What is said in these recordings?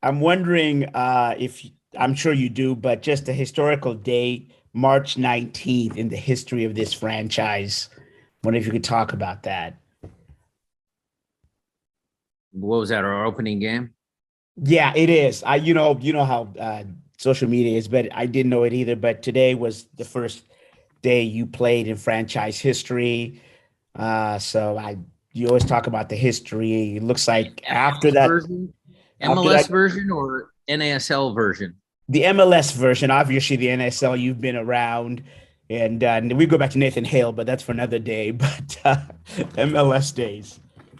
I'm wondering if I'm sure you do, but just a historical date, March 19th in the history of this franchise. Wonder if you could talk about that. What was that? Our opening game? Yeah, it is. You know how social media is, but I didn't know it either. But today was the first day you played in franchise history. You always talk about the history. It looks like MLS version, after that, MLS version, or NASL version? the MLS version, obviously the NSL, you've been around, and we go back to Nathan Hale, but that's for another day. But MLS days.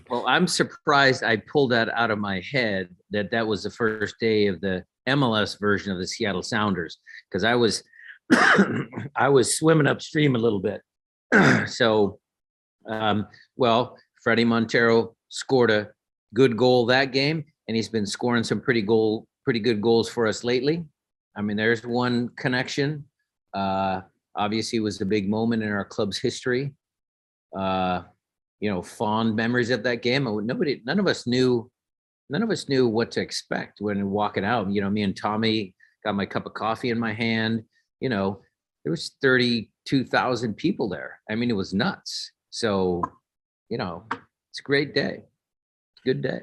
Well, I'm surprised I pulled that out of my head that that was the first day of the MLS version of the Seattle Sounders because I was I was swimming upstream a little bit. so, um, well, Freddie Montero scored a good goal that game, and he's been scoring some pretty good goals for us lately. I mean, there's one connection. Uh, Obviously, it was a big moment in our club's history. Uh, Fond memories of that game. None of us knew what to expect when walking out. Me and Tommy got my cup of coffee in my hand. You know, there was 32,000 people there. I mean, it was nuts. So, it's a great day. It's a good day.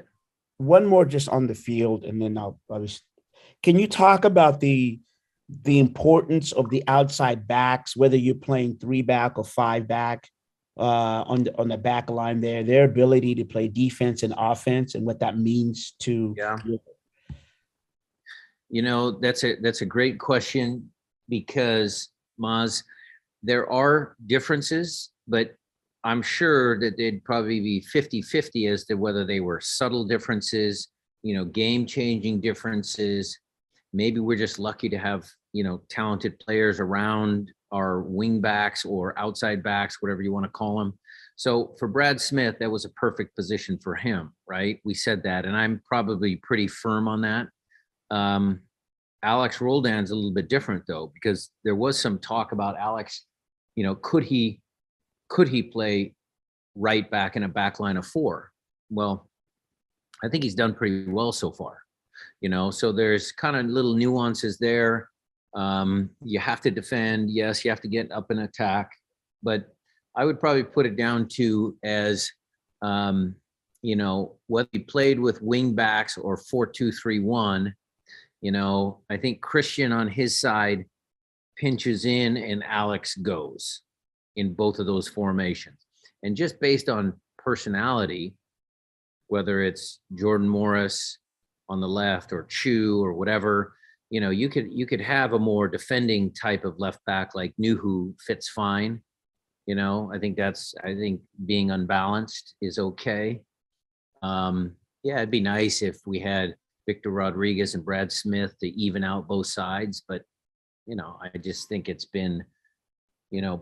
One more just on the field, and then can you talk about the importance of the outside backs, whether you're playing three back or five back, on the back line there, their ability to play defense and offense, and what that means to Yeah. That's a great question because Maz, there are differences, but I'm sure that they'd probably be 50-50 as to whether they were subtle differences, game-changing differences. Maybe we're just lucky to have, talented players around our wing backs or outside backs, whatever you want to call them. So for Brad Smith, that was a perfect position for him, right? We said that, and I'm probably pretty firm on that. Um, Alex Roldan's a little bit different though, because there was some talk about Alex, could he play right back in a back line of four? Well, I think he's done pretty well so far. So there's kind of little nuances there. You have to defend. Yes, you have to get up and attack. But I would probably put it down to as, whether he played with wing backs or 4-2-3-1, I think Christian on his side pinches in and Alex goes in both of those formations. And just based on personality, whether it's Jordan Morris on the left or Chu or whatever, you could have a more defending type of left back like Nuhu fits fine. I think being unbalanced is okay. Yeah, it'd be nice if we had Victor Rodriguez and Brad Smith to even out both sides, but I just think it's been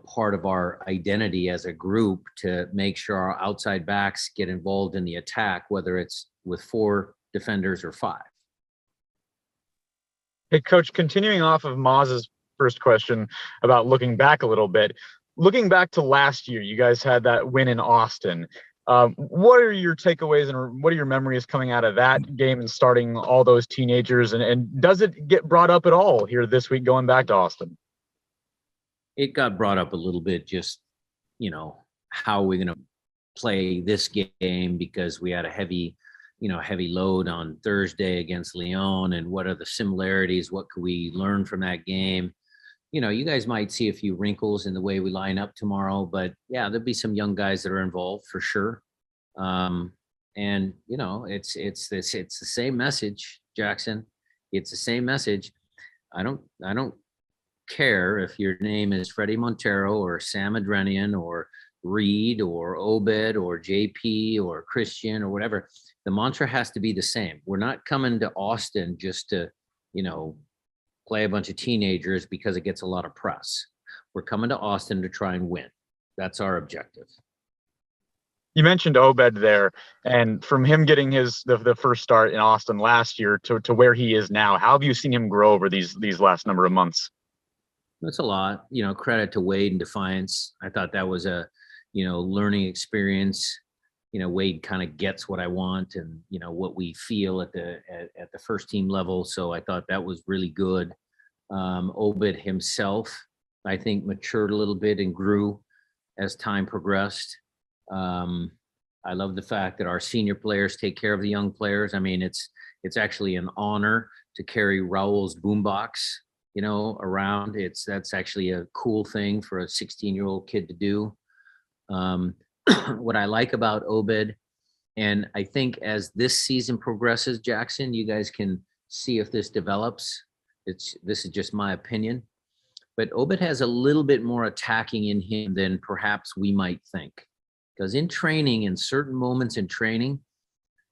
part of our identity as a group to make sure our outside backs get involved in the attack, whether it's with four defenders or five. Hey, Coach, continuing off of Maz's first question about looking back a little bit, looking back to last year, you guys had that win in Austin. What are your takeaways and what are your memories coming out of that game and starting all those teenagers? And does it get brought up at all here this week going back to Austin? It got brought up a little bit, just, how are we going to play this game because we had a heavy load on Thursday against Lyon, and what are the similarities? What could we learn from that game? You guys might see a few wrinkles in the way we line up tomorrow, but yeah, there'll be some young guys that are involved for sure. And it's the same message, Jackson. It's the same message. I don't care if your name is Freddie Montero or Sam Adrenian or Reed or Obed or JP or Christian or whatever. The mantra has to be the same. We're not coming to Austin just to, play a bunch of teenagers because it gets a lot of press. We're coming to Austin to try and win. That's our objective. You mentioned Obed there, and from him getting the first start in Austin last year to where he is now, how have you seen him grow over these last number of months? That's a lot. Credit to Wade and Defiance. I thought that was a learning experience. Wade kind of gets what I want and, what we feel at the first team level. So I thought that was really good. Obit himself, I think, matured a little bit and grew as time progressed. I love the fact that our senior players take care of the young players. I mean, it's actually an honor to carry Raul's boombox, around. That's actually a cool thing for a 16-year-old kid to do. What I like about Obed, and I think as this season progresses, Jackson, you guys can see if this develops. This is just my opinion, but Obed has a little bit more attacking in him than perhaps we might think. Because in training, in certain moments in training,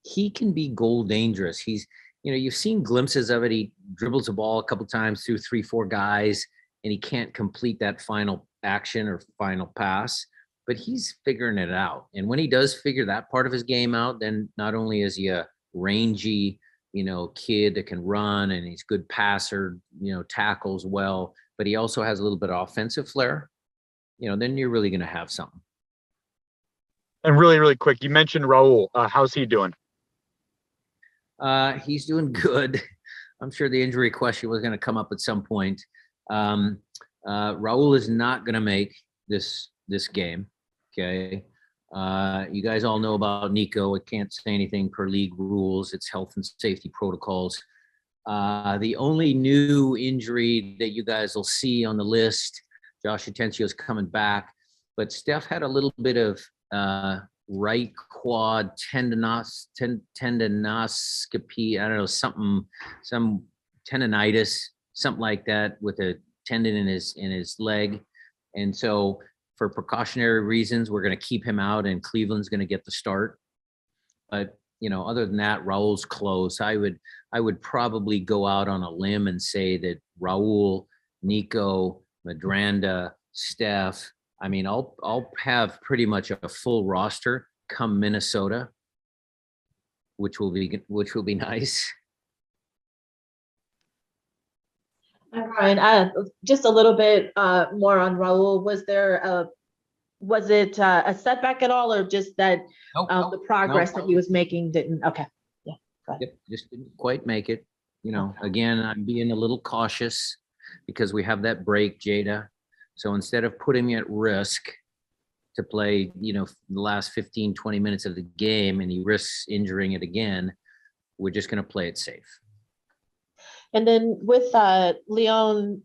he can be goal dangerous. He's, you've seen glimpses of it. He dribbles the ball a couple times through 3-4 guys, and he can't complete that final action or final pass, but he's figuring it out. And when he does figure that part of his game out, then not only is he a rangy, kid that can run, and he's a good passer, tackles well, but he also has a little bit of offensive flair, then you're really going to have something. And really, really quick, you mentioned Raul. How's he doing? He's doing good. I'm sure the injury question was going to come up at some point. Raul is not going to make this game. Okay. You guys all know about Nico. I can't say anything per league rules. It's health and safety protocols. The only new injury that you guys will see on the list, Josh Atencio is coming back, but Steph had a little bit of right quad tendinoscopy. I don't know, some tendonitis, something like that, with a tendon in his leg. And so for precautionary reasons, we're going to keep him out, and Cleveland's going to get the start. But, other than that, Raul's close. I would probably go out on a limb and say that Raul, Nico, Madranda, Steph, I mean, I'll have pretty much a full roster come Minnesota, which will be nice. Brian, just a little bit more on Raul. Was it a setback at all, or just that the progress that he was making didn't? Okay, yeah, go ahead. Yep, just didn't quite make it. Again, I'm being a little cautious because we have that break, Jada. So instead of putting me at risk to play, the last 15, 20 minutes of the game, and he risks injuring it again, we're just going to play it safe. And then with Leon,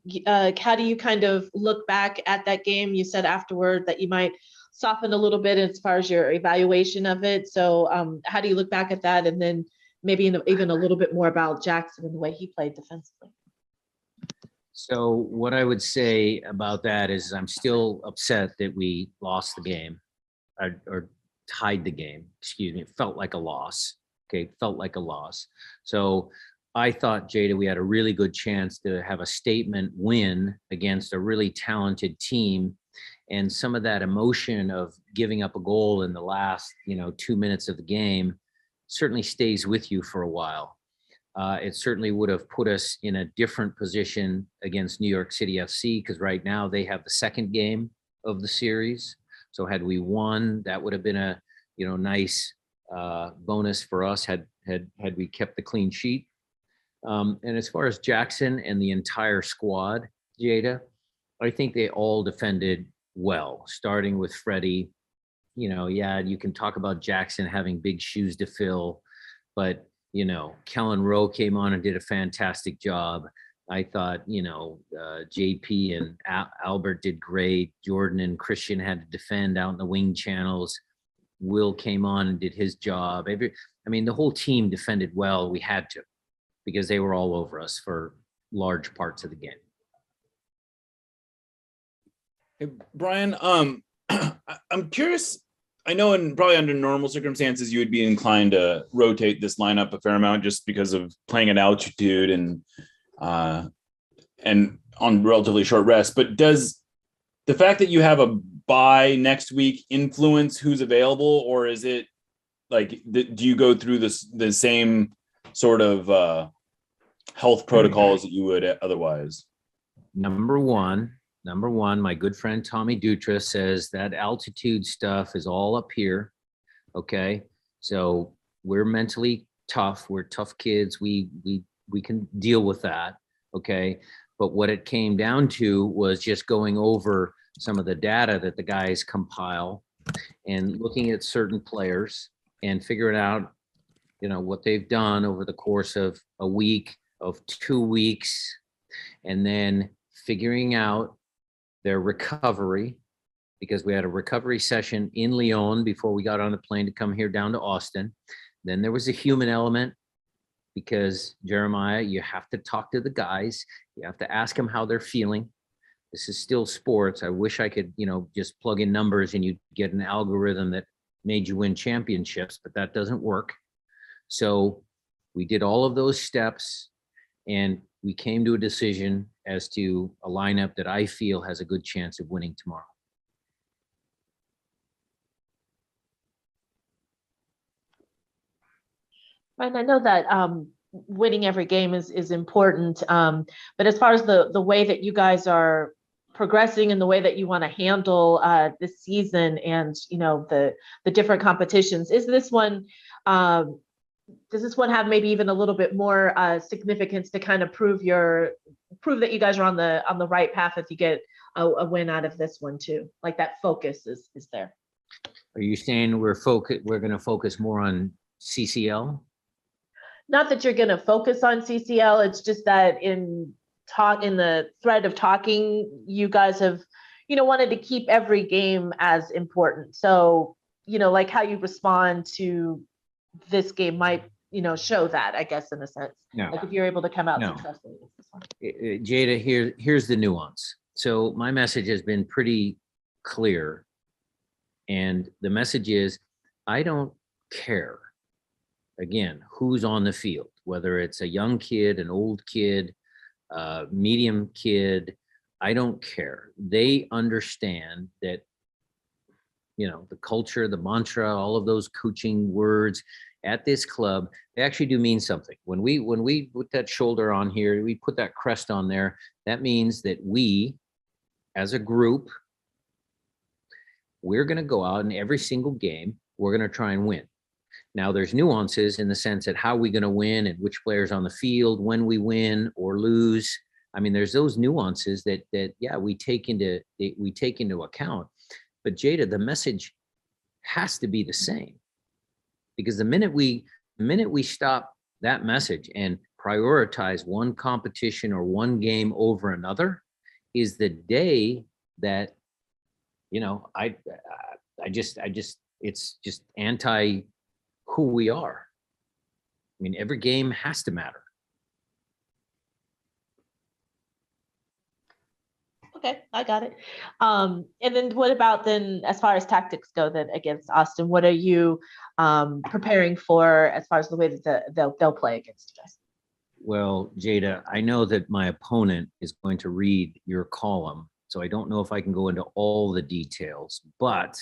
how do you kind of look back at that game? You said afterward that you might soften a little bit as far as your evaluation of it. So how do you look back at that? And then maybe even a little bit more about Jackson and the way he played defensively. So what I would say about that is I'm still upset that we lost the game or tied the game. Excuse me. It felt like a loss. Okay. Felt like a loss. So I thought, Jada, we had a really good chance to have a statement win against a really talented team. And some of that emotion of giving up a goal in the last, 2 minutes of the game certainly stays with you for a while. It certainly would have put us in a different position against New York City FC, because right now they have the second game of the series. So had we won, that would have been a nice bonus for us had we kept the clean sheet. And as far as Jackson and the entire squad, Jada, I think they all defended well, starting with Freddie. You can talk about Jackson having big shoes to fill, but Kellen Rowe came on and did a fantastic job. I thought, JP and Albert did great. Jordan and Christian had to defend out in the wing channels. Will came on and did his job. The whole team defended well. We had to, because they were all over us for large parts of the game. Hey, Brian, I'm curious. I know probably under normal circumstances, you would be inclined to rotate this lineup a fair amount just because of playing at altitude and on relatively short rest. But does the fact that you have a bye next week influence who's available, or is it like, do you go through the same sort of health protocols that you would otherwise? Number one, my good friend Tommy Dutra says that altitude stuff is all up here. Okay. So we're mentally tough. We're tough kids. We can deal with that. Okay. But what it came down to was just going over some of the data that the guys compile and looking at certain players and figuring out, what they've done over the course of a week, of 2 weeks, and then figuring out their recovery, because we had a recovery session in Lyon before we got on the plane to come here down to Austin. Then there was a human element, because Jeremiah, you have to talk to the guys. You have to ask them how they're feeling. This is still sports. I wish I could, just plug in numbers and you get an algorithm that made you win championships, but that doesn't work. So we did all of those steps and we came to a decision as to a lineup that I feel has a good chance of winning tomorrow. And I know that winning every game is important, but as far as the way that you guys are progressing and the way that you want to handle this season and the different competitions, is this one does this one have maybe even a little bit more significance to kind of prove that you guys are on the right path if you get a win out of this one too? Like that focus is there. Are you saying we're going to focus more on CCL? Not that you're going to focus on CCL. It's just that in the thread of talking, you guys have, wanted to keep every game as important. So, like how you respond to this game might, show that, I guess, in a sense. No. Like if you're able to come out No. successfully with this one. Jada, here's the nuance. So my message has been pretty clear. And the message is, I don't care, again, who's on the field, whether it's a young kid, an old kid, medium kid, I don't care. They understand that, the culture, the mantra, all of those coaching words at this club, they actually do mean something. When we put that shoulder on here, we put that crest on there, that means that we, as a group, we're going to go out in every single game, we're going to try and win. Now there's nuances in the sense that how are we going to win and which players on the field, when we win or lose. I mean, there's those nuances that we take into account. But Jada, the message has to be the same, because the minute we stop that message and prioritize one competition or one game over another, is the day that, it's just anti who we are. I mean, every game has to matter. Okay, I got it. And then what about then, as far as tactics go, then against Austin, what are you preparing for as far as the way that they'll play against you guys? Well, Jada, I know that my opponent is going to read your column, so I don't know if I can go into all the details, but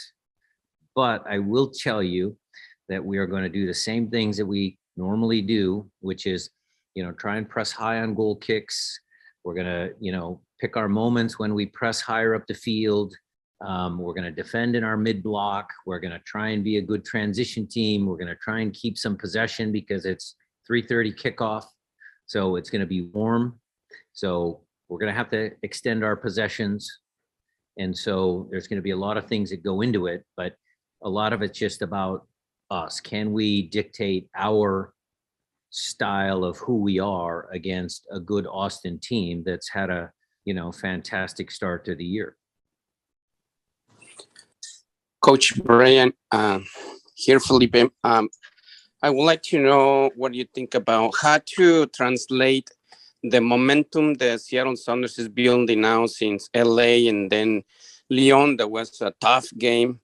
I will tell you that we are going to do the same things that we normally do, which is, try and press high on goal kicks. We're going to, pick our moments when we press higher up the field. We're going to defend in our mid block. We're going to try and be a good transition team. We're going to try and keep some possession because it's 3:30 kickoff. So it's going to be warm. So we're going to have to extend our possessions. And so there's going to be a lot of things that go into it, but a lot of it's just about us. Can we dictate our style of who we are against a good Austin team that's had a, fantastic start to the year? Coach Brian, here, Felipe. I would like to know what you think about how to translate the momentum that Seattle Sounders is building now since LA and then Lyon. That was a tough game.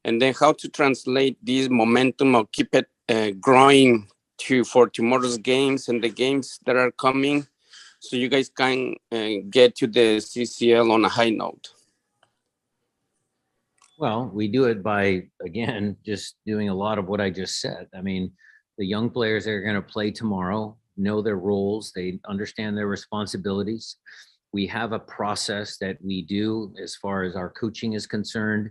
And then how to translate this momentum or keep it growing for tomorrow's games and the games that are coming, so you guys can get to the CCL on a high note. Well, we do it by, again, just doing a lot of what I just said. I mean, the young players that are going to play tomorrow know their roles. They understand their responsibilities. We have a process that we do as far as our coaching is concerned.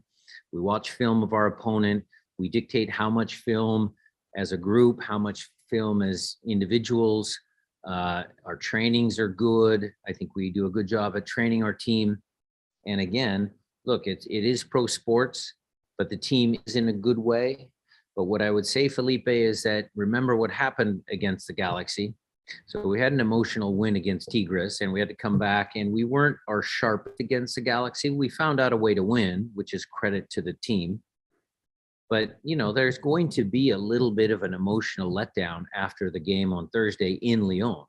We watch film of our opponent. We dictate how much film as a group, how much film as individuals. Our trainings are good. I think we do a good job at training our team. And again, look, it is pro sports, but the team is in a good way. But what I would say, Felipe, is that remember what happened against the Galaxy. So we had an emotional win against Tigres, and we had to come back, and we weren't our sharpest against the Galaxy. We found out a way to win, which is credit to the team. But, you know, there's going to be a little bit of an emotional letdown after the game on Thursday in Lyon.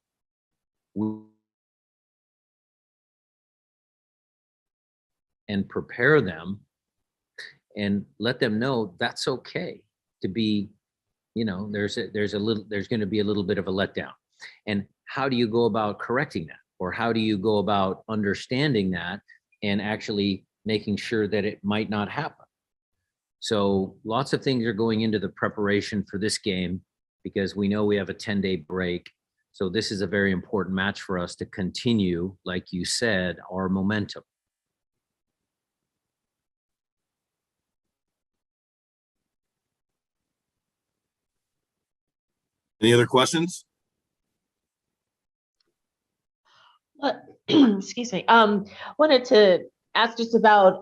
And prepare them and let them know that's okay to be, you know, there's going to be a little bit of a letdown. And how do you go about correcting that? Or how do you go about understanding that and actually making sure that it might not happen? So lots of things are going into the preparation for this game because we know we have a 10-day break. So this is a very important match for us to continue, like you said, our momentum. Any other questions? Excuse me. Wanted to ask just about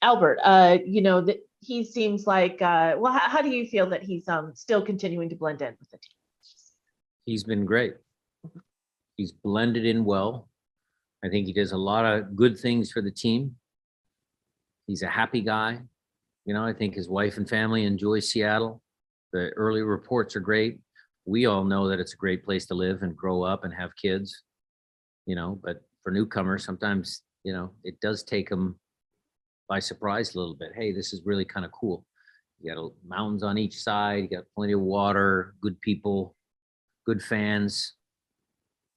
Albert. You know, that he seems like, well, how do you feel that he's still continuing to blend in with the team? He's been great. He's blended in well. I think he does a lot of good things for the team. He's a happy guy. You know, I think his wife and family enjoy Seattle. The early reports are great. We all know that it's a great place to live and grow up and have kids, you know, but for newcomers, sometimes, you know, it does take them by surprise a little bit. Hey, this is really kind of cool. You got mountains on each side, you got plenty of water, good people, good fans.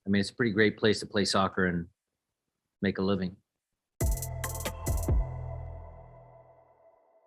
I mean, it's a pretty great place to play soccer and make a living.